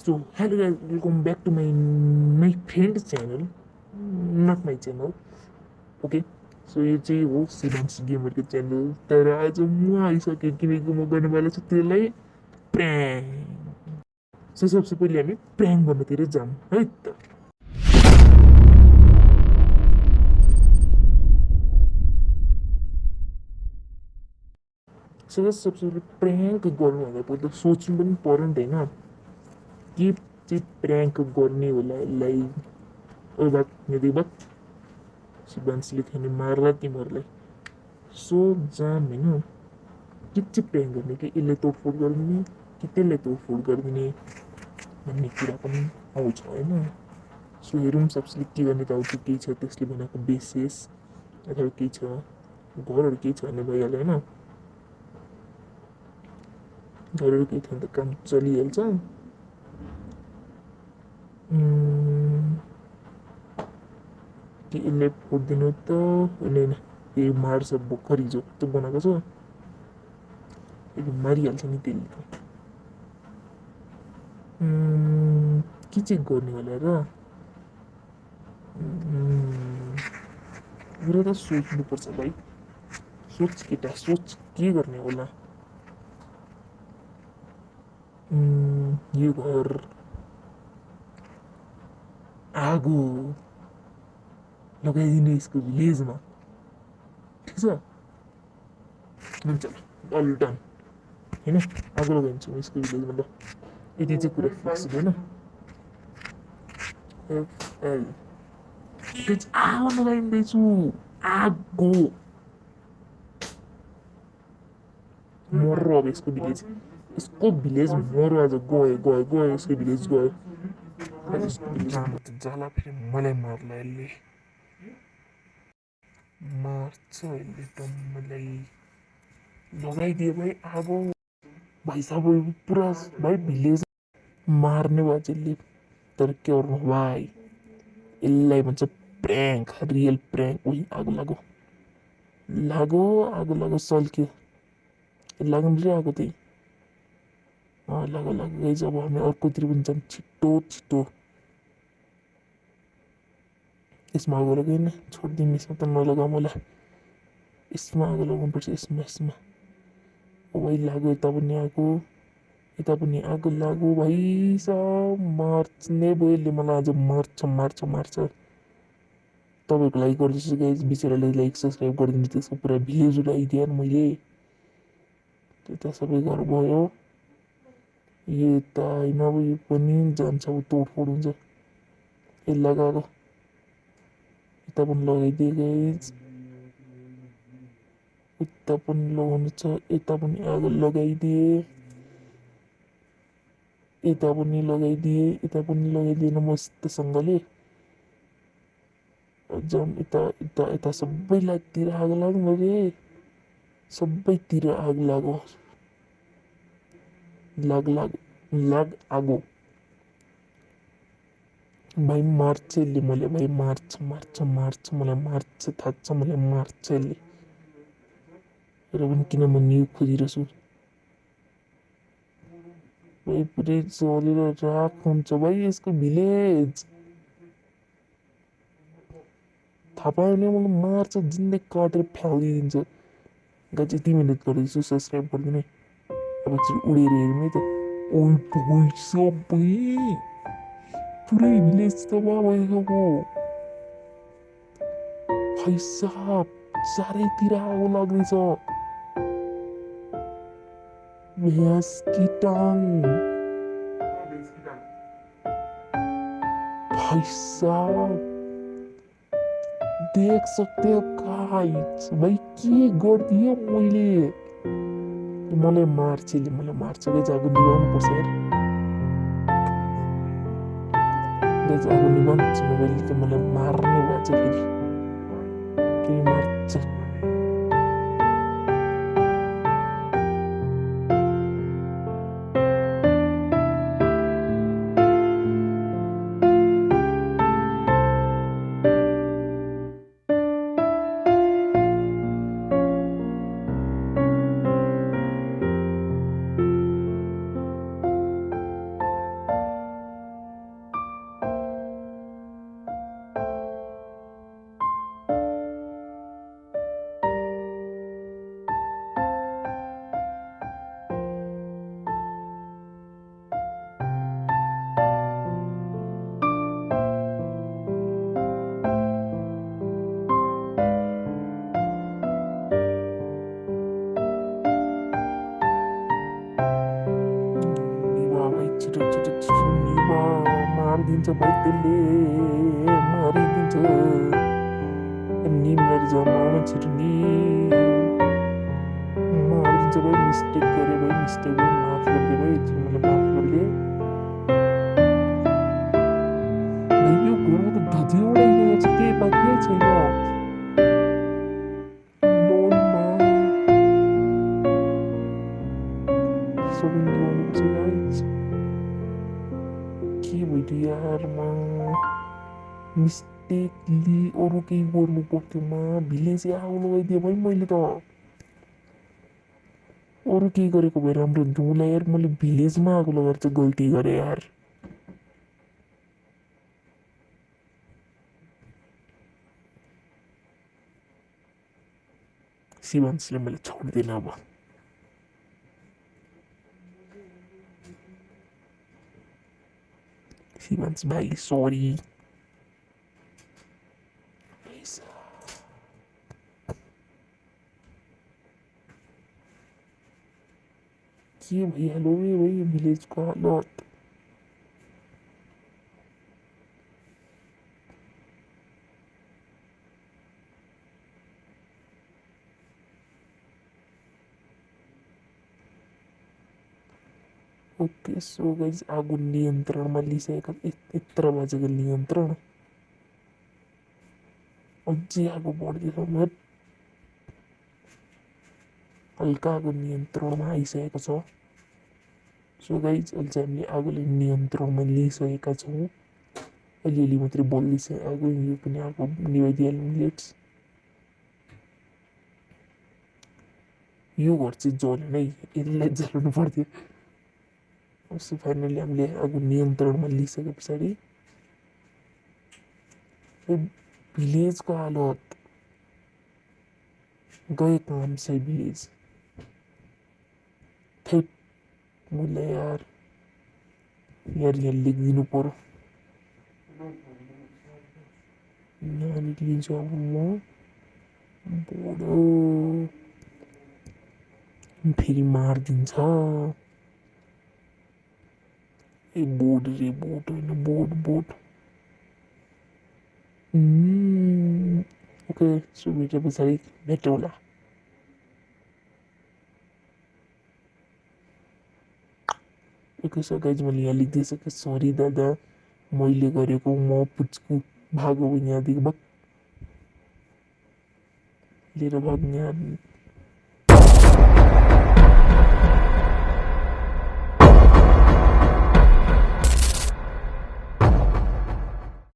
So hello guys, welcome back to my friend's channel, not my channel. Okay so यो चाहिँ हो सिभान्स गेमरको channel तर आज म आइसकेँ किनकि म गर्नेवाला छु त्यसलाई प्र्याङ्क सो सबसे पहिले हामी प्र्याङ्क गर्नतिर जाऊँ है त सो सबसे पहिले प्र्याङ्क गर्नुभन्दा पहिला सोच्नु पनि पर्यो नि त होइन के चाहिँ प्र्याङ्क गर्ने होला यसलाई ओ बात यदि बात सिभान्सले खाने मार्ला तिमीहरूलाई सो जाम होइन के चाहिँ प्र्याङ्क गर्ने कि यसलाई तोडफोड गरिदिने कि त्यसलाई तोडफोड गरिदिने भन्ने कुरा पनि आउँछ होइन सो हेरौँ सबसे के गर्ने त आउँछ केही छ त्यसले बनाएको बेसेस अथवा केही छ घरहरू केही छ भने भइहाल्यो होइन घरहरू केही छ भने त काम चलिहाल्छ कि यसले फोडिदिनु त होइन होइन यो मार्छ भर्खर हिजो त्यो बनाएको छ यसले मारिहाल्छ नि त्यसले त के चाहिँ गर्ने होला र कुरा त सोच्नुपर्छ भाइ सोच केटा सोच के गर्ने होला यो घर आगो लगाइदिने यसको भिलेजमा ठिक छ हुन्छ अल डन होइन आगो लगाइदिन्छु यसको भिलेजमा ल यति चाहिँ कुरा फिक्स होइन एफएल त्यो चाहिँ आगो लगाइदिँदैछु आगो मर्रो अब यसको भिलेज मर्रो आज गयो गयो गयो यसको भिलेज गयो यसको भिलेजमा त जाला फेरि मलाई मार्ला यसले मार्छ यसले त मलाई लगाइदियो भाइ आगो भाइ साहब पुरा भाइ भिलेज मार्ने भयो यसले तर के गर्नु भाइ यसलाई भन्छ प्र्याङ्क रियल प्र्याङ्क उही आगो लागो लागो आगो लागो सल्क्यो लाग्नु रे आगो त्यही लागो लागो गइज अब हामी अर्कोतिर पनि जाऊँ छिटो छिटो यसमा आगो लगाएन छोडिदिउँ यसमा त नलगाऊ मलाई यसमा आगो लगाउनुपर्छ यसमा यसमा ओ भाइ लाग्यो यता पनि आगो लाग्यो भाइ सब मार्ने भयो यसले मलाई आज मार्छ मार्छ मार्छ तपाईँहरूको लागि गरिदिन्छु गाइज बिचरालाई लाइक सब्सक्राइब गरिदिन्छु त्यसको पुरा भिलेज उडाइदिएँ मैले त्यता सबै घर भयो यता होइन अब यो पनि जान्छ अब तोडफोड हुन्छ यसलाई लगाएको यता पनि लगाइदिए गाइज यता पनि लगाउनु छ यता पनि आगो लगाइदिए यता पनि लगाइदिए मस्तसँगले जाऊँ यता यता यता सबैतिर आगो लाग्नु रे सबैतिर आग लागो लाग आगो भाइ मार्छ यसले मैले भाइ मार्छ मलाई मार्छ थाहा छ मलाई मार्छ यसले र पनि किन म न्यु खोजिरहेछु भाइ पुरै चलेर राख हुन्छ भाइ यसको भिलेज थाहा पायो भने मलाई मार्छ जिन्दगी काटेर फ्यालिदिन्छ गाइज यति मिहिनेत गर्दैछु सब्सक्राइब गरिदिनु अब चाहिँ उडेर हेरौँ है त ओ सबै पुरै भिलेज तबाह भइसक्यो भाइ साहब चारैतिर आगो लाग्दैछ भैंस की टांग भाई साहब देख सकते हो गाइस भाइ के गरिदियो मैले मलाई मार्छ गाइज आगो निभाउनुपर्छ यार गाइज आगो निभाउनुपर्छ मोबाइलले त मलाई मार्ने भएको छ फेरि के मार्छ छिटो छिटो छिटो निभा मारिदिन्छ भाइ त्यसले मारिदिन्छ निमेर जमाना छिटो नि मारिदिन्छ भाइ मिस्टेक गरे भाइ मिस्टेक भाइ माफ गरिदिए भाइ मलाई माफ गरिदिए भाइ यो घरमा त धुधी उडाइरहेको छ केही बाँकी छैन लोनमा सबै मिलाउनुपर्छ गाइस के भइदियो यारमा मिस्टेकली अरू केही गर्नु पर्थ्योमा भिलेज आगो लगाइदियो भाइ मैले त अरू केही गरेको भए राम्रो हुन्थ्यो उसलाई यार मैले भिलेजमा आगो लगाएर चाहिँ गल्ती गरेँ यार शिवांशले मैले छोड्दिनँ अब शिवांश भाइ सरी के भइहाल्यो भाइ भिलेजको हालत ओके सो गाइज आगो नियन्त्रणमा लिइसकेका यत्र बजेको नियन्त्रण अझै आगो बढ्दैछ मत हल्का आगो नियन्त्रणमा आइसकेको छ सो गाइज अहिले चाहिँ हामीले आगोले नियन्त्रणमा लिइसकेका छौँ अलिअलि मात्रै बल्दैछ आगो यो पनि आगो निभाइदिइहाल्नु लेट्स यो घर चाहिँ जलेन है यसलाई जलाउनु पर्थ्यो सो फाइनली हामीले आगो नियन्त्रणमा लिइसके पछाडि भिलेजको हालत गए काम से भिलेज थैट मैले यार यहाँ लेखिदिनु पर्यो नानी लिन्छु अब म बोडो फेरि मारिदिन्छ ए बोट रे बोट होइन बोट बोट ओके सो भेटे पछाडि भेटौँला ओके सो गाइज मैले यहाँ लेखिदिइसकेँ सरी दादा मैले गरेको म पुच्कु भागो यहाँदेखि भक लिएर भाग्ने